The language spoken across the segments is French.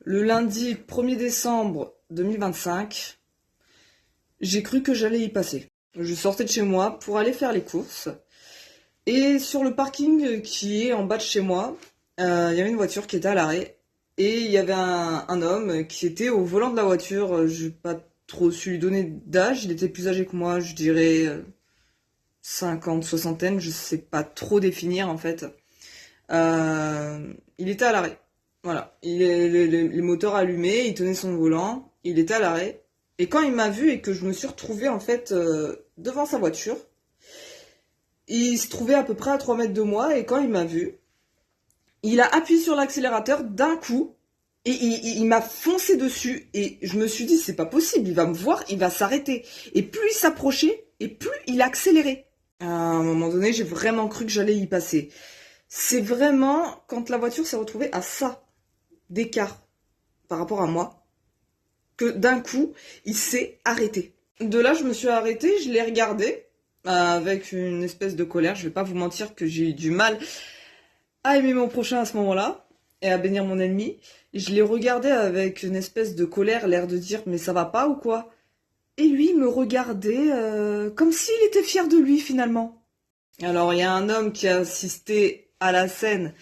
Le lundi 1er décembre 2025, j'ai cru que j'allais y passer. Je sortais de chez moi pour aller faire les courses. Et sur le parking qui est en bas de chez moi, il y avait une voiture qui était à l'arrêt. Et il y avait un homme qui était au volant de la voiture. Je n'ai pas trop su lui donner d'âge. Il était plus âgé que moi, je dirais 50, soixantaine. Je sais pas trop définir en fait. Il était à l'arrêt. Voilà. Les moteurs allumés, il tenait son volant. Il était à l'arrêt. Et quand il m'a vu et que je me suis retrouvée en fait devant sa voiture, il se trouvait à peu près à 3 mètres de moi et quand il m'a vu, il a appuyé sur l'accélérateur d'un coup et il m'a foncé dessus et je me suis dit c'est pas possible, il va me voir, il va s'arrêter. Et plus il s'approchait et plus il accélérait. À un moment donné, j'ai vraiment cru que j'allais y passer. C'est vraiment quand la voiture s'est retrouvée à ça d'écart par rapport à moi que d'un coup, il s'est arrêté. De là, je me suis arrêtée, je l'ai regardé avec une espèce de colère. Je vais pas vous mentir que j'ai eu du mal à aimer mon prochain à ce moment-là et à bénir mon ennemi. Je l'ai regardé avec une espèce de colère, l'air de dire mais ça va pas ou quoi? Et lui me regardait comme s'il était fier de lui finalement. Alors il y a un homme qui a assisté à la scène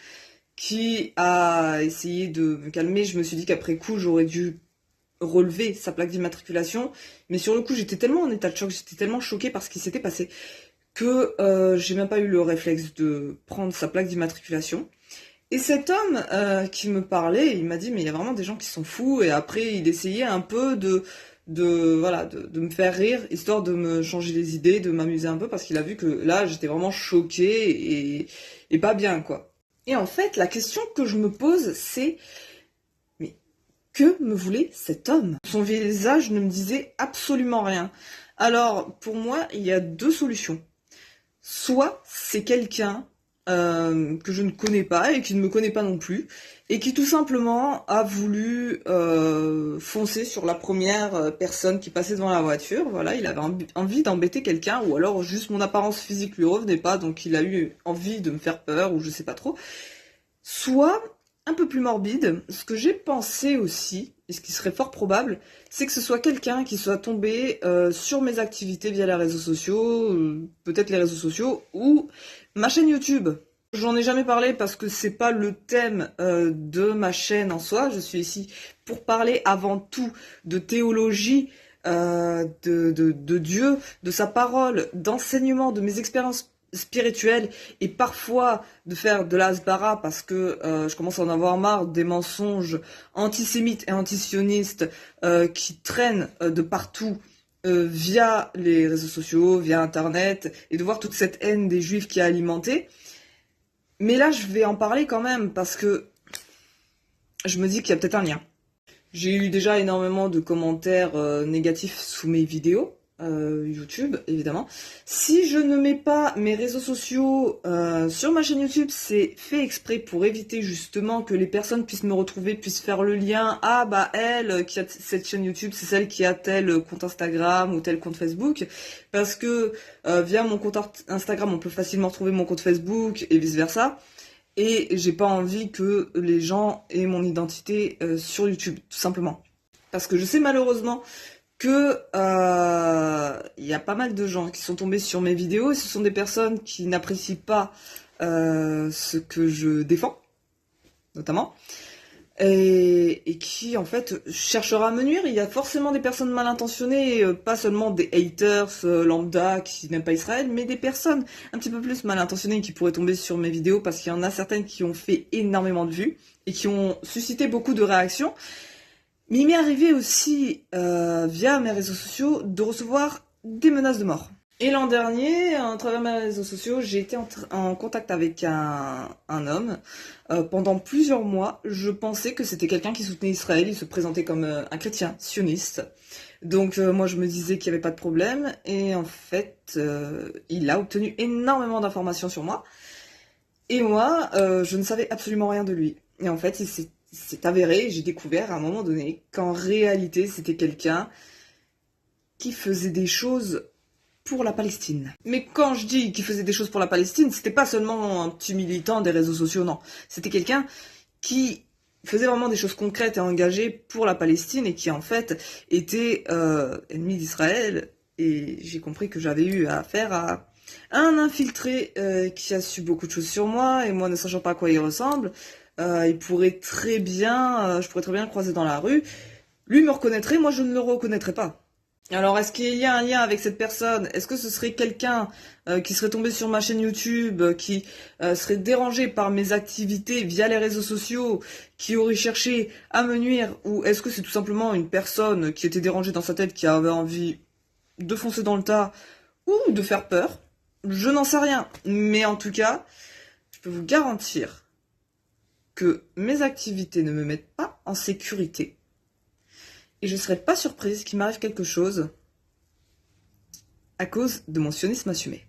qui a essayé de me calmer. Je me suis dit qu'après coup j'aurais dû relever sa plaque d'immatriculation, mais sur le coup j'étais tellement en état de choc, j'étais tellement choquée par ce qui s'était passé que j'ai même pas eu le réflexe de prendre sa plaque d'immatriculation. Et cet homme qui me parlait, il m'a dit mais il y a vraiment des gens qui sont fous, et après il essayait un peu de me faire rire, histoire de me changer les idées, de m'amuser un peu, parce qu'il a vu que là j'étais vraiment choquée et pas bien quoi. Et en fait la question que je me pose c'est que me voulait cet homme? Son visage ne me disait absolument rien. Alors, pour moi, il y a deux solutions. Soit c'est quelqu'un que je ne connais pas et qui ne me connaît pas non plus, et qui tout simplement a voulu foncer sur la première personne qui passait devant la voiture. Voilà, il avait envie d'embêter quelqu'un, ou alors juste mon apparence physique lui revenait pas, donc il a eu envie de me faire peur, ou je sais pas trop. Soit un peu plus morbide, ce que j'ai pensé aussi, et ce qui serait fort probable, c'est que ce soit quelqu'un qui soit tombé sur mes activités via les réseaux sociaux, peut-être les réseaux sociaux, ou ma chaîne YouTube. J'en ai jamais parlé parce que c'est pas le thème de ma chaîne en soi. Je suis ici pour parler avant tout de théologie, de Dieu, de sa parole, d'enseignement, de mes expériences spirituelle, et parfois de faire de l'asbara parce que je commence à en avoir marre des mensonges antisémites et antisionistes qui traînent de partout via les réseaux sociaux, via internet, et de voir toute cette haine des juifs qui est alimentée. Mais là je vais en parler quand même parce que je me dis qu'il y a peut-être un lien. J'ai eu déjà énormément de commentaires négatifs sous mes vidéos. YouTube, évidemment. Si je ne mets pas mes réseaux sociaux sur ma chaîne YouTube, c'est fait exprès pour éviter justement que les personnes puissent me retrouver, puissent faire le lien. Ah bah elle qui a cette chaîne YouTube, c'est celle qui a tel compte Instagram ou tel compte Facebook. Parce que via mon compte Instagram, on peut facilement retrouver mon compte Facebook et vice versa. Et j'ai pas envie que les gens aient mon identité sur YouTube, tout simplement. Parce que je sais malheureusement que y a pas mal de gens qui sont tombés sur mes vidéos, et ce sont des personnes qui n'apprécient pas ce que je défends, notamment, et qui en fait cherchera à me nuire. Il y a forcément des personnes mal intentionnées, pas seulement des haters lambda qui n'aiment pas Israël, mais des personnes un petit peu plus mal intentionnées qui pourraient tomber sur mes vidéos, parce qu'il y en a certaines qui ont fait énormément de vues et qui ont suscité beaucoup de réactions. Mais il m'est arrivé aussi, via mes réseaux sociaux, de recevoir des menaces de mort. Et l'an dernier, à travers mes réseaux sociaux, j'ai été en contact avec un homme. Pendant plusieurs mois, je pensais que c'était quelqu'un qui soutenait Israël. Il se présentait comme un chrétien sioniste. Donc moi, je me disais qu'il n'y avait pas de problème. Et en fait, il a obtenu énormément d'informations sur moi. Et moi, je ne savais absolument rien de lui. Et en fait, c'est avéré, j'ai découvert à un moment donné qu'en réalité c'était quelqu'un qui faisait des choses pour la Palestine. Mais quand je dis qu'il faisait des choses pour la Palestine, c'était pas seulement un petit militant des réseaux sociaux, non. C'était quelqu'un qui faisait vraiment des choses concrètes et engagées pour la Palestine et qui en fait était ennemi d'Israël. Et j'ai compris que j'avais eu affaire à un infiltré qui a su beaucoup de choses sur moi, et moi ne sachant pas à quoi il ressemble, il pourrait très bien, je pourrais très bien le croiser dans la rue. Lui me reconnaîtrait, moi je ne le reconnaîtrais pas. Alors, est-ce qu'il y a un lien avec cette personne? Est-ce que ce serait quelqu'un qui serait tombé sur ma chaîne YouTube, qui serait dérangé par mes activités via les réseaux sociaux, qui aurait cherché à me nuire? Ou est-ce que c'est tout simplement une personne qui était dérangée dans sa tête, qui avait envie de foncer dans le tas ou de faire peur? Je n'en sais rien. Mais en tout cas, je peux vous garantir que mes activités ne me mettent pas en sécurité. Et je ne serais pas surprise qu'il m'arrive quelque chose à cause de mon sionisme assumé.